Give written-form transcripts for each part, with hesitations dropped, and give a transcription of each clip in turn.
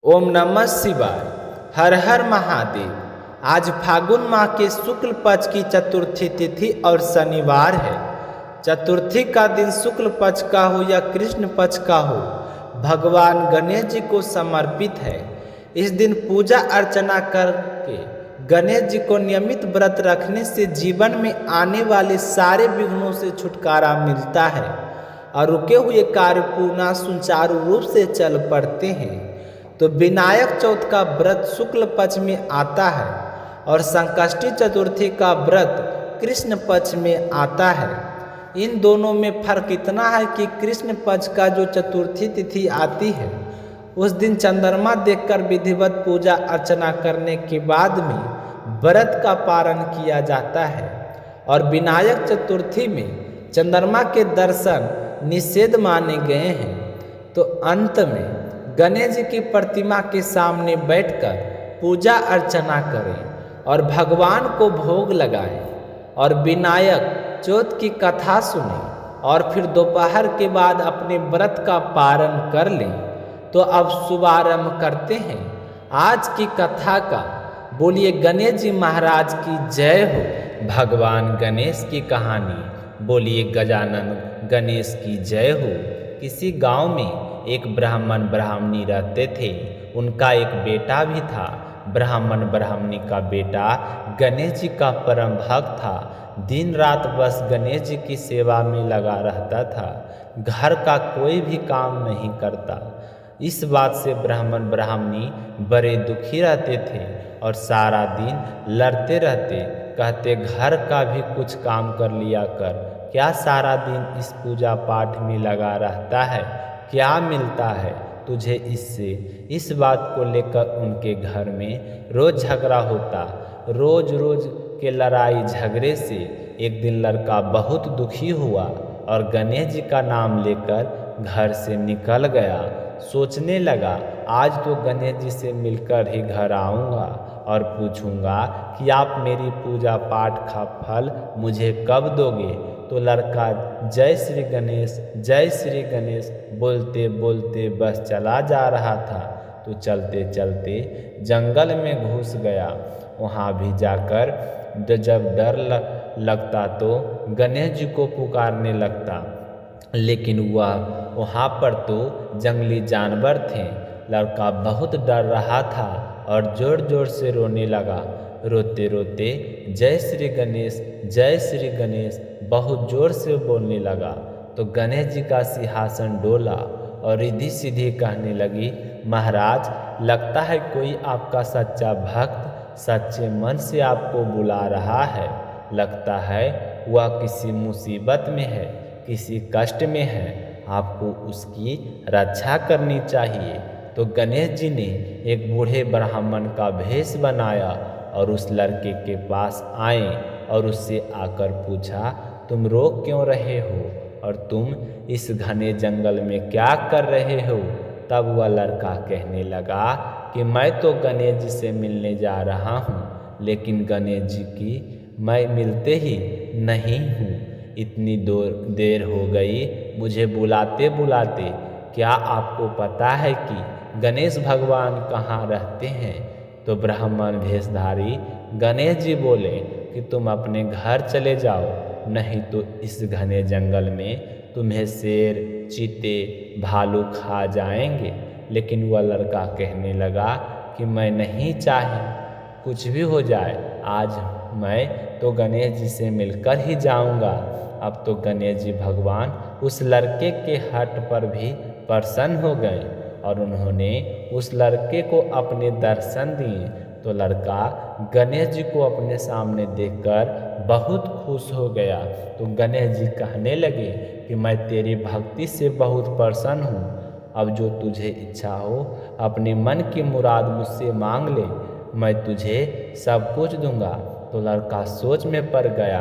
ओम नमः शिवाय। हर हर महादेव। आज फागुन माह के शुक्ल पक्ष की चतुर्थी तिथि और शनिवार है। चतुर्थी का दिन शुक्ल पक्ष का हो या कृष्ण पक्ष का हो, भगवान गणेश जी को समर्पित है। इस दिन पूजा अर्चना करके गणेश जी को नियमित व्रत रखने से जीवन में आने वाले सारे विघ्नों से छुटकारा मिलता है और रुके हुए कार्य पूर्ण सुचारू रूप से चल पड़ते हैं। तो विनायक चौथ का व्रत शुक्ल पक्ष में आता है और संकष्टी चतुर्थी का व्रत कृष्ण पक्ष में आता है। इन दोनों में फर्क इतना है कि कृष्ण पक्ष का जो चतुर्थी तिथि आती है उस दिन चंद्रमा देखकर विधिवत पूजा अर्चना करने के बाद में व्रत का पारण किया जाता है और विनायक चतुर्थी में चंद्रमा के दर्शन निषेध माने गए हैं। तो अंत में गणेश जी की प्रतिमा के सामने बैठकर पूजा अर्चना करें और भगवान को भोग लगाएं और विनायक चौथ की कथा सुनें और फिर दोपहर के बाद अपने व्रत का पारण कर लें। तो अब शुभारंभ करते हैं आज की कथा का। बोलिए गणेश जी महाराज की जय हो। भगवान गणेश की कहानी। बोलिए गजानन गणेश की जय हो। किसी गांव में एक ब्राह्मण ब्राह्मणी रहते थे। उनका एक बेटा भी था। ब्राह्मण ब्राह्मणी का बेटा गणेश जी का परम भक्त था। दिन रात बस गणेश जी की सेवा में लगा रहता था। घर का कोई भी काम नहीं करता। इस बात से ब्राह्मण ब्राह्मणी बड़े दुखी रहते थे और सारा दिन लड़ते रहते। कहते घर का भी कुछ काम कर लिया कर, क्या सारा दिन इस पूजा पाठ में लगा रहता है, क्या मिलता है तुझे इससे। इस बात को लेकर उनके घर में रोज झगड़ा होता। रोज रोज के लड़ाई झगड़े से एक दिन लड़का बहुत दुखी हुआ और गणेश जी का नाम लेकर घर से निकल गया। सोचने लगा आज तो गणेश जी से मिलकर ही घर आऊँगा और पूछूंगा कि आप मेरी पूजा पाठ का फल मुझे कब दोगे। तो लड़का जय श्री गणेश बोलते बोलते बस चला जा रहा था। तो चलते चलते जंगल में घुस गया। वहाँ भी जाकर जब डर लगता तो गणेश जी को पुकारने लगता, लेकिन वहाँ पर तो जंगली जानवर थे। लड़का बहुत डर रहा था और जोर जोर से रोने लगा। रोते रोते जय श्री गणेश बहुत जोर से बोलने लगा। तो गणेश जी का सिंहासन डोला और रिद्धि सीधी कहने लगी, महाराज लगता है कोई आपका सच्चा भक्त सच्चे मन से आपको बुला रहा है। लगता है वह किसी मुसीबत में है, किसी कष्ट में है, आपको उसकी रक्षा करनी चाहिए। तो गणेश जी ने एक बूढ़े ब्राह्मण का भेष बनाया और उस लड़के के पास आए और उससे आकर पूछा, तुम रो क्यों रहे हो और तुम इस घने जंगल में क्या कर रहे हो। तब वह लड़का कहने लगा कि मैं तो गणेश जी से मिलने जा रहा हूँ, लेकिन गणेश जी की मैं मिलते ही नहीं हूँ। इतनी देर हो गई मुझे बुलाते बुलाते। क्या आपको पता है कि गणेश भगवान कहाँ रहते हैं। तो ब्राह्मण भेषधारी गणेश जी बोले कि तुम अपने घर चले जाओ, नहीं तो इस घने जंगल में तुम्हें शेर चीते भालू खा जाएंगे। लेकिन वह लड़का कहने लगा कि मैं नहीं चाहे कुछ भी हो जाए, आज मैं तो गणेश जी से मिलकर ही जाऊंगा। अब तो गणेश जी भगवान उस लड़के के हट पर भी प्रसन्न हो गए और उन्होंने उस लड़के को अपने दर्शन दिए। तो लड़का गणेश जी को अपने सामने देखकर बहुत खुश हो गया। तो गणेश जी कहने लगे कि मैं तेरी भक्ति से बहुत प्रसन्न हूँ। अब जो तुझे इच्छा हो अपने मन की मुराद मुझसे मांग ले, मैं तुझे सब कुछ दूंगा। तो लड़का सोच में पड़ गया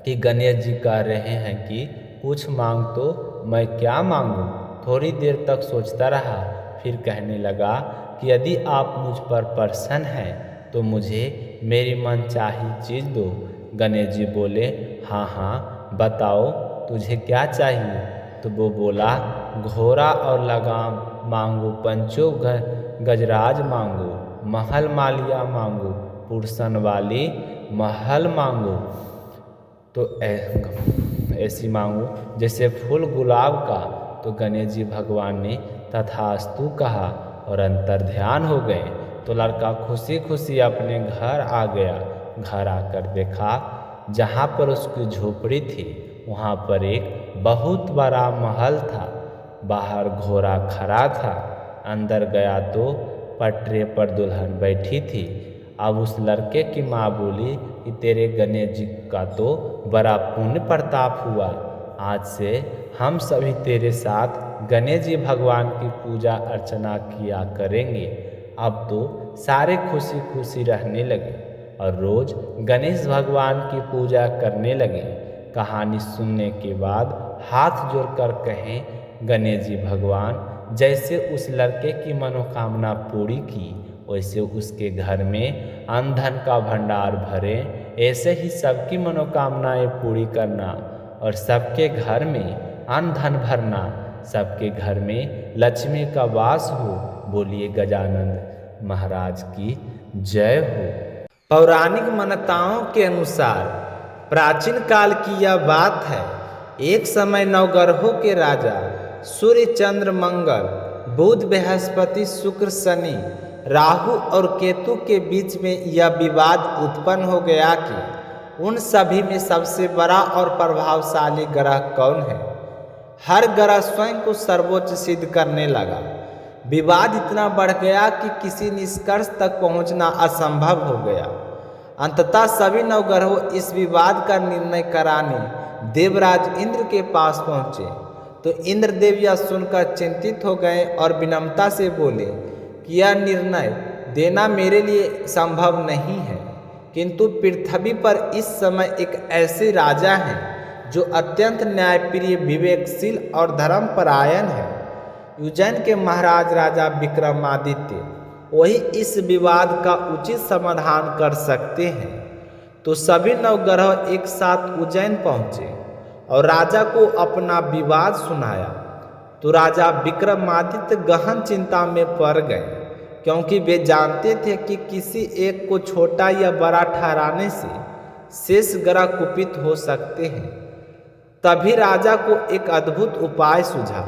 कि गणेश जी कह रहे हैं कि कुछ मांग, तो मैं क्या मांगूं। थोड़ी देर तक सोचता रहा, फिर कहने लगा कि यदि आप मुझ पर प्रसन्न हैं तो मुझे मेरी मनचाही चीज़ दो। गणेश जी बोले, हाँ हाँ बताओ तुझे क्या चाहिए। तो वो बोला, घोड़ा और लगाम मांगो, पंचों गजराज मांगो, महल मालिया मांगो, पुरसन वाली महल मांगो। तो ऐसी मांगो जैसे फूल गुलाब का। तो गणेश जी भगवान ने तथास्तु कहा और अंतर ध्यान हो गए। तो लड़का खुशी खुशी अपने घर आ गया। घर आकर देखा जहाँ पर उसकी झोपड़ी थी वहाँ पर एक बहुत बड़ा महल था। बाहर घोड़ा खड़ा था। अंदर गया तो पटरे पर दुल्हन बैठी थी। अब उस लड़के की माँ बोली कि तेरे गणेश जी का तो बड़ा पुण्य प्रताप हुआ। आज से हम सभी तेरे साथ गणेश जी भगवान की पूजा अर्चना किया करेंगे। अब तो सारे खुशी खुशी रहने लगे और रोज गणेश भगवान की पूजा करने लगे। कहानी सुनने के बाद हाथ जोड़कर कहें गणेश जी भगवान जैसे उस लड़के की मनोकामना पूरी की वैसे उसके घर में अन्न धन का भंडार भरे। ऐसे ही सबकी मनोकामनाएं पूरी करना और सबके घर में अन्न धन भरना, सबके घर में लक्ष्मी का वास हो। बोलिए गजानंद महाराज की जय हो। पौराणिक मान्यताओं के अनुसार प्राचीन काल की यह बात है। एक समय नवग्रहों के राजा सूर्य, चंद्र, मंगल, बुध, बृहस्पति, शुक्र, शनि, राहु और केतु के बीच में यह विवाद उत्पन्न हो गया कि उन सभी में सबसे बड़ा और प्रभावशाली ग्रह कौन है। हर ग्रह स्वयं को सर्वोच्च सिद्ध करने लगा। विवाद इतना बढ़ गया कि किसी निष्कर्ष तक पहुंचना असंभव हो गया। अंततः सभी नवग्रहों इस विवाद का निर्णय कराने देवराज इंद्र के पास पहुँचे। तो इंद्रदेव यह सुनकर चिंतित हो गए और विनम्रता से बोले कि यह निर्णय देना मेरे लिए संभव नहीं है, किंतु पृथ्वी पर इस समय एक ऐसे राजा हैं जो अत्यंत न्यायप्रिय, विवेकशील और धर्मपरायण है। उज्जैन के महाराज राजा विक्रमादित्य वही इस विवाद का उचित समाधान कर सकते हैं। तो सभी नवग्रह एक साथ उज्जैन पहुँचे और राजा को अपना विवाद सुनाया। तो राजा विक्रमादित्य गहन चिंता में पड़ गए, क्योंकि वे जानते थे कि किसी एक को छोटा या बड़ा ठहराने से शेष ग्रह कुपित हो सकते हैं। तभी राजा को एक अद्भुत उपाय सूझा।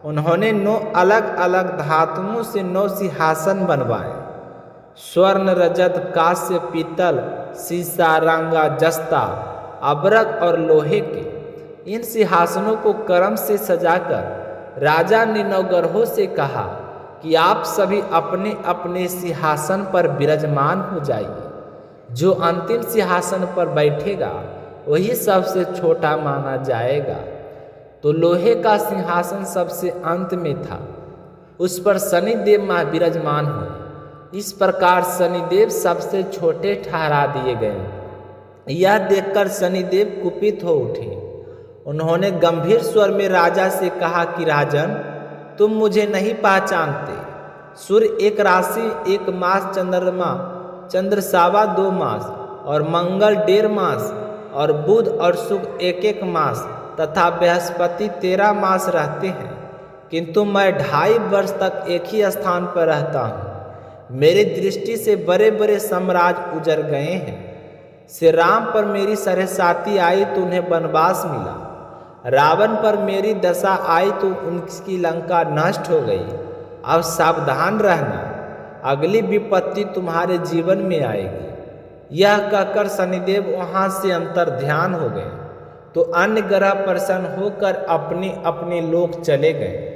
उन्होंने 9 अलग अलग धातुओं से 9 सिंहासन बनवाए। स्वर्ण, रजत, कांस्य, पीतल, सीसा, रंगा, जस्ता, अबरक और लोहे के इन सिंहासनों को क्रम से सजाकर राजा ने नवग्रहों से कहा कि आप सभी अपने अपने सिंहासन पर विराजमान हो जाइए। जो अंतिम सिंहासन पर बैठेगा वही सबसे छोटा माना जाएगा। तो लोहे का सिंहासन सबसे अंत में था। उस पर शनिदेव विराजमान हुए। इस प्रकार शनिदेव सबसे छोटे ठहरा दिए गए। यह देखकर शनिदेव कुपित हो उठे। उन्होंने गंभीर स्वर में राजा से कहा कि राजन, तुम मुझे नहीं पहचानते। सूर्य 1 राशि 1 मास, चंद्रमा चंद्र 2.25 मास और मंगल 1.5 मास और बुध और शुक्र 1 मास तथा बृहस्पति 13 मास रहते हैं, किंतु मैं 2.5 वर्ष तक एक ही स्थान पर रहता हूँ। मेरी दृष्टि से बड़े बड़े साम्राज्य उजड़ गए हैं। श्री राम पर मेरी सरहसाती आई तो उन्हें वनवास मिला। रावण पर मेरी दशा आई तो उनकी लंका नष्ट हो गई। अब सावधान रहना, अगली विपत्ति तुम्हारे जीवन में आएगी। यह कहकर शनिदेव वहाँ से अंतर ध्यान हो गए। तो अन्य ग्रह प्रसन्न होकर अपने अपने लोक चले गए।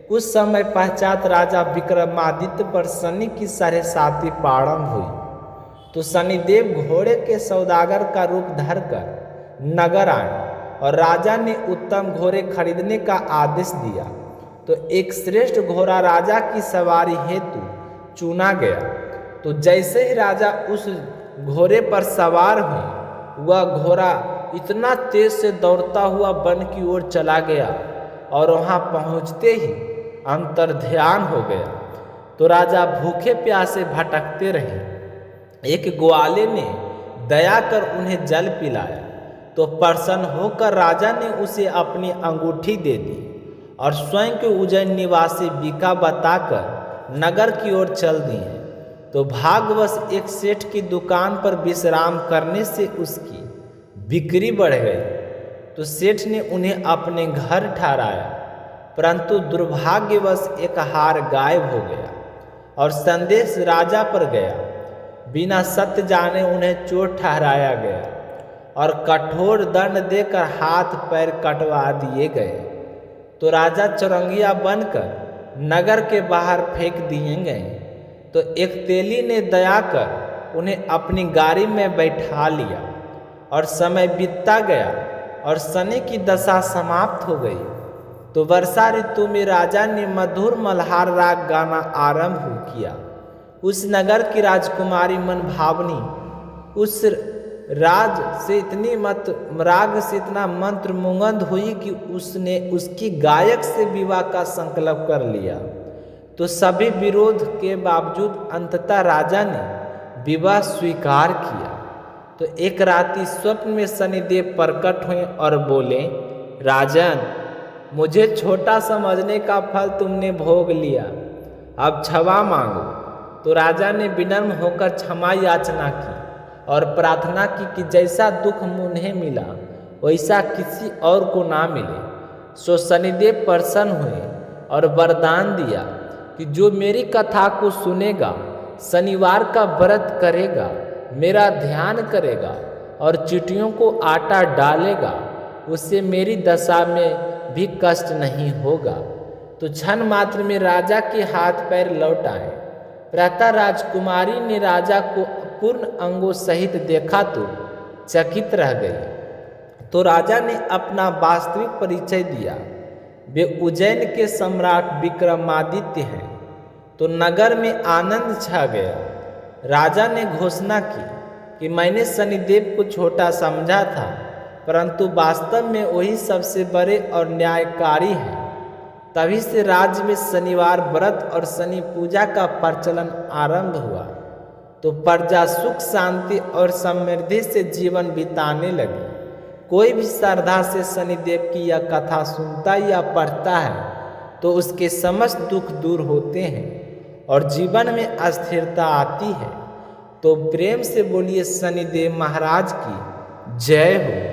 कुछ समय पश्चात राजा विक्रमादित्य पर शनि की सरहसाती प्रारंभ हुई। तो शनिदेव घोड़े के सौदागर का रूप धरकर नगर आए और राजा ने उत्तम घोड़े खरीदने का आदेश दिया। तो एक श्रेष्ठ घोड़ा राजा की सवारी हेतु चुना गया। तो जैसे ही राजा उस घोड़े पर सवार हुए, वह घोड़ा इतना तेज से दौड़ता हुआ वन की ओर चला गया और वहां पहुंचते ही अंतर ध्यान हो गया। तो राजा भूखे प्यासे भटकते रहे। एक ग्वाले ने दया कर उन्हें जल पिलाया। तो प्रसन्न होकर राजा ने उसे अपनी अंगूठी दे दी और स्वयं के उज्जैन निवासी बीका बताकर नगर की ओर चल दिए। तो भाग्यवश एक सेठ की दुकान पर विश्राम करने से उसकी बिक्री बढ़ गई। तो सेठ ने उन्हें अपने घर ठहराया, परंतु दुर्भाग्यवश एक हार गायब हो गया और संदेश राजा पर गया। बिना सत्य जाने उन्हें चोर ठहराया गया और कठोर दंड देकर हाथ पैर कटवा दिए गए। तो राजा चौरंगिया बनकर नगर के बाहर फेंक दिए गए। तो एक तेली ने दया कर उन्हें अपनी गाड़ी में बैठा लिया और समय बीतता गया और शनि की दशा समाप्त हो गई। तो वर्षा ऋतु में राजा ने मधुर मल्हार राग गाना आरंभ किया। उस नगर की राजकुमारी मनभावनी उस राग से इतना मंत्रमुग्ध हुई कि उसने उसकी गायक से विवाह का संकल्प कर लिया। तो सभी विरोध के बावजूद अंततः राजा ने विवाह स्वीकार किया। तो एक रात्रि स्वप्न में शनिदेव प्रकट हुए और बोले, राजन, मुझे छोटा समझने का फल तुमने भोग लिया, अब क्षमा मांगो। तो राजा ने विनम्र होकर क्षमा याचना की और प्रार्थना की कि जैसा दुख उन्हें मिला वैसा किसी और को ना मिले। सो शनिदेव प्रसन्न हुए और वरदान दिया कि जो मेरी कथा को सुनेगा, शनिवार का व्रत करेगा, मेरा ध्यान करेगा और चींटियों को आटा डालेगा, उससे मेरी दशा में भी कष्ट नहीं होगा। तो क्षण मात्र में राजा के हाथ पैर लौट आए। प्रातः राजकुमारी ने राजा को पूर्ण अंगों सहित देखा तो चकित रह गई। तो राजा ने अपना वास्तविक परिचय दिया। वे उज्जैन के सम्राट विक्रमादित्य हैं। तो नगर में आनंद छा गया। राजा ने घोषणा की कि मैंने शनिदेव को छोटा समझा था, परंतु वास्तव में वही सबसे बड़े और न्यायकारी हैं। तभी से राज्य में शनिवार व्रत और शनि पूजा का प्रचलन आरंभ हुआ। तो प्रजा सुख शांति और समृद्धि से जीवन बिताने लगी। कोई भी श्रद्धा से शनिदेव की यह कथा सुनता या पढ़ता है तो उसके समस्त दुख दूर होते हैं और जीवन में स्थिरता आती है। तो प्रेम से बोलिए शनिदेव महाराज की जय हो।